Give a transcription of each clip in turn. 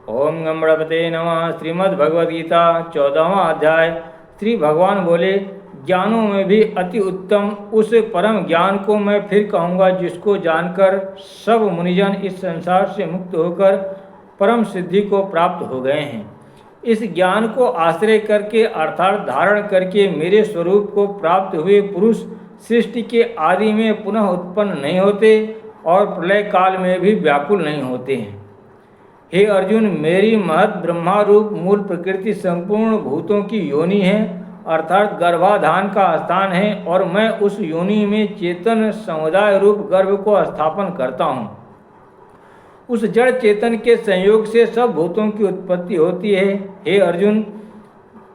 ओम गम गणपते नमः। श्रीमद्भगवद्गीता 14वां अध्याय। श्री भगवान बोले, ज्ञानों में भी अति उत्तम उस परम ज्ञान को मैं फिर कहूँगा जिसको जानकर सब मुनिजन इस संसार से मुक्त होकर परम सिद्धि को प्राप्त हो गए हैं। इस ज्ञान को आश्रय करके अर्थात धारण करके मेरे स्वरूप को प्राप्त हुए पुरुष सृष्टि के आदि में पुनः उत्पन्न नहीं होते और प्रलय काल में भी व्याकुल नहीं होते हैं। हे अर्जुन, मेरी महत ब्रह्मा रूप मूल प्रकृति संपूर्ण भूतों की योनि है, अर्थात गर्भाधान का स्थान है, और मैं उस योनि में चेतन समुदाय रूप गर्भ को स्थापन करता हूँ। उस जड़ चेतन के संयोग से सब भूतों की उत्पत्ति होती है। हे अर्जुन,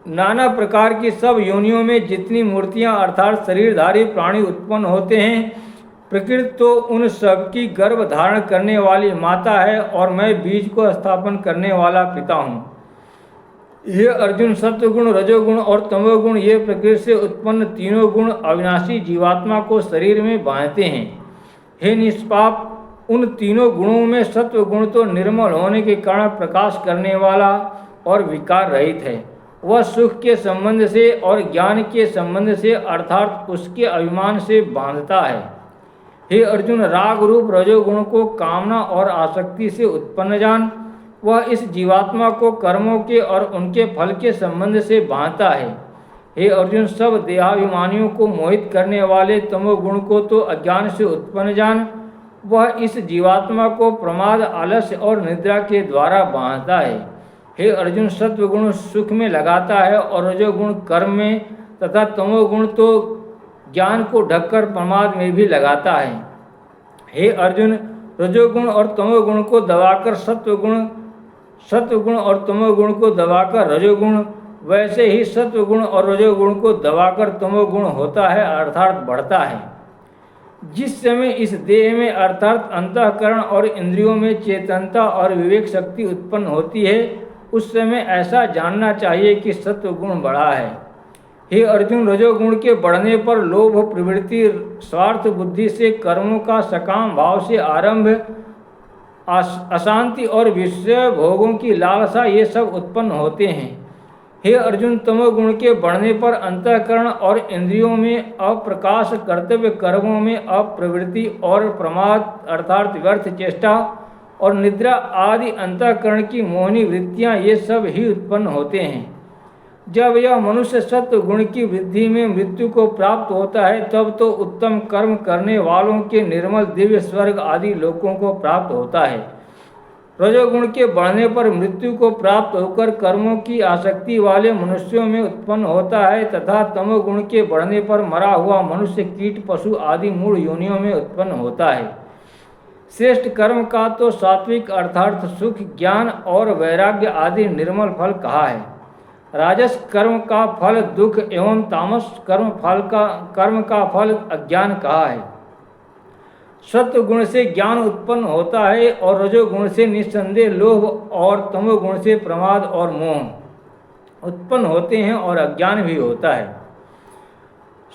नाना प्रकार की सब योनियों में जितनी मूर्तियाँ अर्थात शरीरधारी प्राणी उत्पन्न होते हैं, प्रकृति तो उन सब की गर्भ धारण करने वाली माता है और मैं बीज को स्थापन करने वाला पिता हूँ। ये अर्जुन, सत्वगुण, रजोगुण और तमोगुण ये प्रकृति से उत्पन्न तीनों गुण अविनाशी जीवात्मा को शरीर में बांधते हैं। हे निष्पाप, उन तीनों गुणों में सत्वगुण तो निर्मल होने के कारण प्रकाश करने वाला और विकार रहित है। वह सुख के संबंध से और ज्ञान के संबंध से अर्थात उसके अभिमान से बांधता है। हे अर्जुन, राग रूप रजोगुण को कामना और आसक्ति से उत्पन्न जान। वह इस जीवात्मा को कर्मों के और उनके फल के संबंध से बांधता है। हे अर्जुन, सब देहाभिमानियों को मोहित करने वाले तमोगुण को तो अज्ञान से उत्पन्न जान। वह इस जीवात्मा को प्रमाद, आलस्य और निद्रा के द्वारा बांधता है। हे अर्जुन, सत्वगुण सुख में लगाता है और रजोगुण कर्म में तथा तमोगुण तो ज्ञान को ढककर प्रमाद में भी लगाता है। हे अर्जुन, रजोगुण और तमोगुण को दबाकर सत्वगुण और तमोगुण को दबाकर रजोगुण, वैसे ही सत्वगुण और रजोगुण को दबाकर तमोगुण होता है अर्थात बढ़ता है। जिस समय इस देह में अर्थात अंतःकरण और इंद्रियों में चेतनता और विवेक शक्ति उत्पन्न होती है, उस समय ऐसा जानना चाहिए कि सत्वगुण बढ़ा है। हे अर्जुन, रजोगुण के बढ़ने पर लोभ, प्रवृत्ति, स्वार्थ बुद्धि से कर्मों का सकाम भाव से आरंभ, अशांति और विषय भोगों की लालसा ये सब उत्पन्न होते हैं। हे अर्जुन, तमोगुण के बढ़ने पर अंतःकरण और इंद्रियों में अप्रकाश, कर्तव्य कर्मों में अप्रवृत्ति और प्रमाद अर्थात व्यर्थ चेष्टा और निद्रा आदि अंतःकरण की मोहनी वृत्तियाँ ये सब ही उत्पन्न होते हैं। जब यह मनुष्य सत्व गुण की वृद्धि में मृत्यु को प्राप्त होता है, तब तो उत्तम कर्म करने वालों के निर्मल दिव्य स्वर्ग आदि लोकों को प्राप्त होता है। रजोगुण के बढ़ने पर मृत्यु को प्राप्त होकर कर्मों की आसक्ति वाले मनुष्यों में उत्पन्न होता है तथा तमोगुण के बढ़ने पर मरा हुआ मनुष्य, कीट, पशु आदि मूढ़ योनियों में उत्पन्न होता है। श्रेष्ठ कर्म का तो सात्विक अर्थात सुख, ज्ञान और वैराग्य आदि निर्मल फल कहा है। राजस कर्म का फल दुख एवं तामस कर्म का फल अज्ञान कहा है। सत्व गुण से ज्ञान उत्पन्न होता है और रजोगुण से निस्संदेह लोभ और तमोगुण से प्रमाद और मोह उत्पन्न होते हैं और अज्ञान भी होता है।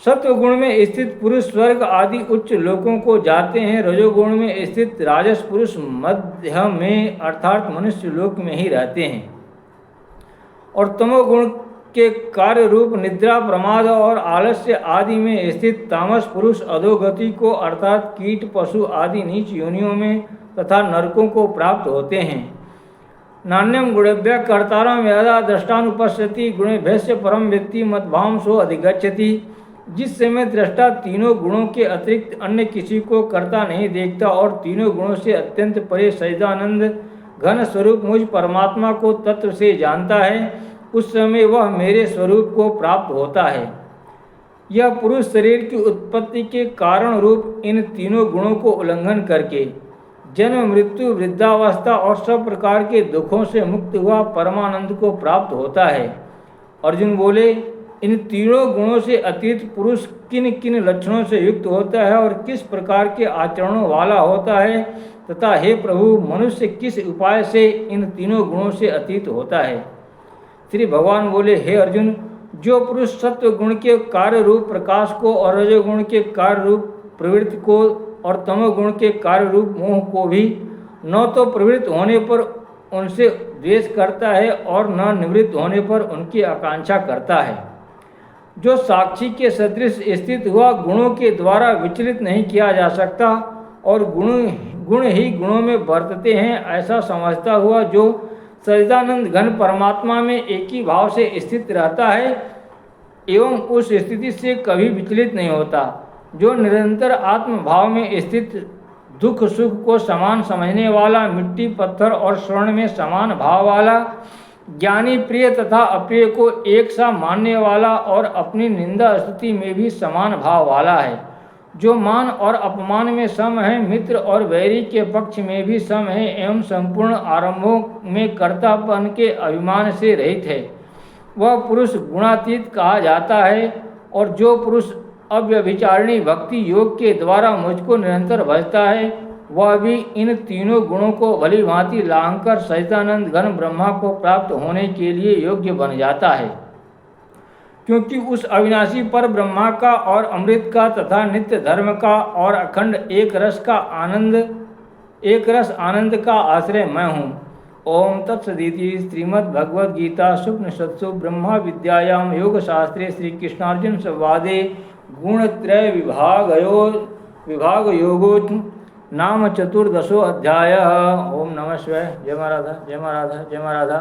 सत्वगुण में स्थित पुरुष स्वर्ग आदि उच्च लोकों को जाते हैं। रजोगुण में स्थित राजस पुरुष मध्य में अर्थात मनुष्य लोक में ही रहते हैं और तमोगुण के कार्य रूप निद्रा, प्रमाद और आलस्य आदि में स्थित तामस पुरुष अधोगति को अर्थात कीट, पशु आदि नीच योनियों में तथा नरकों को प्राप्त होते हैं। नान्यम गुणेभ्यः कर्तारं यदा दृष्टानुपश्यति गुणेभ्यश्च परम व्यक्ति मद्भावं सो अधिगच्छति। जिस समय दृष्टा तीनों गुणों के अतिरिक्त अन्य किसी को कर्ता नहीं देखता और तीनों गुणों से अत्यंत परे सच्चिदानंद घन स्वरूप मुझ परमात्मा को तत्व से जानता है, उस समय वह मेरे स्वरूप को प्राप्त होता है। यह पुरुष शरीर की उत्पत्ति के कारण रूप इन तीनों गुणों को उल्लंघन करके जन्म, मृत्यु, वृद्धावस्था और सब प्रकार के दुखों से मुक्त हुआ परमानंद को प्राप्त होता है। अर्जुन बोले, इन तीनों गुणों से अतीत पुरुष किन किन लक्षणों से युक्त होता है और किस प्रकार के आचरणों वाला होता है तथा हे प्रभु, मनुष्य किस उपाय से इन तीनों गुणों से अतीत होता है। श्री भगवान बोले, हे अर्जुन, जो पुरुष सत्व गुण के कार्य रूप प्रकाश को और रजोगुण के कार्य रूप प्रवृत्ति को और तमोगुण के कार्य रूप मोह को भी न तो प्रवृत्त होने पर उनसे द्वेष करता है और न निवृत्त होने पर उनकी आकांक्षा करता है। जो साक्षी के सदृश स्थित हुआ गुणों के द्वारा विचलित नहीं किया जा सकता और गुण ही गुणों में बरतते हैं, ऐसा समझता हुआ जो सच्चिदानंद घन परमात्मा में एक ही भाव से स्थित रहता है एवं उस स्थिति से कभी विचलित नहीं होता, जो निरंतर आत्म भाव में स्थित, दुख सुख को समान समझने वाला, मिट्टी पत्थर और स्वर्ण में समान भाव वाला, ज्ञानी प्रिय तथा अप्रिय को एक सा मानने वाला और अपनी निंदा स्तुति में भी समान भाव वाला है, जो मान और अपमान में सम है, मित्र और वैरी के पक्ष में भी सम है एवं संपूर्ण आरंभों में कर्तापन के अभिमान से रहित है, वह पुरुष गुणातीत कहा जाता है। और जो पुरुष अव्यभिचारिणी भक्ति योग के द्वारा मुझको निरंतर भजता है, वह भी इन तीनों गुणों को भली भांति लांघकर सच्चिदानंद घन ब्रह्मा को प्राप्त होने के लिए योग्य बन जाता है, क्योंकि उस अविनाशी पर ब्रह्मा का और अमृत का तथा नित्य धर्म का और अखंड एक रस आनंद का आश्रय मैं हूँ। ओम तत्सदिति श्रीमद्भगवद्गीता शुक्लनिषत्सु ब्रह्मा विद्यायां योगशास्त्रे श्री कृष्णार्जुन संवादे गुणत्रय विभाग योगो नाम चतुर्दशो अध्याय। ओम नमः शिवाय। जय मां राधा, जय मां राधा, जय मां राधा।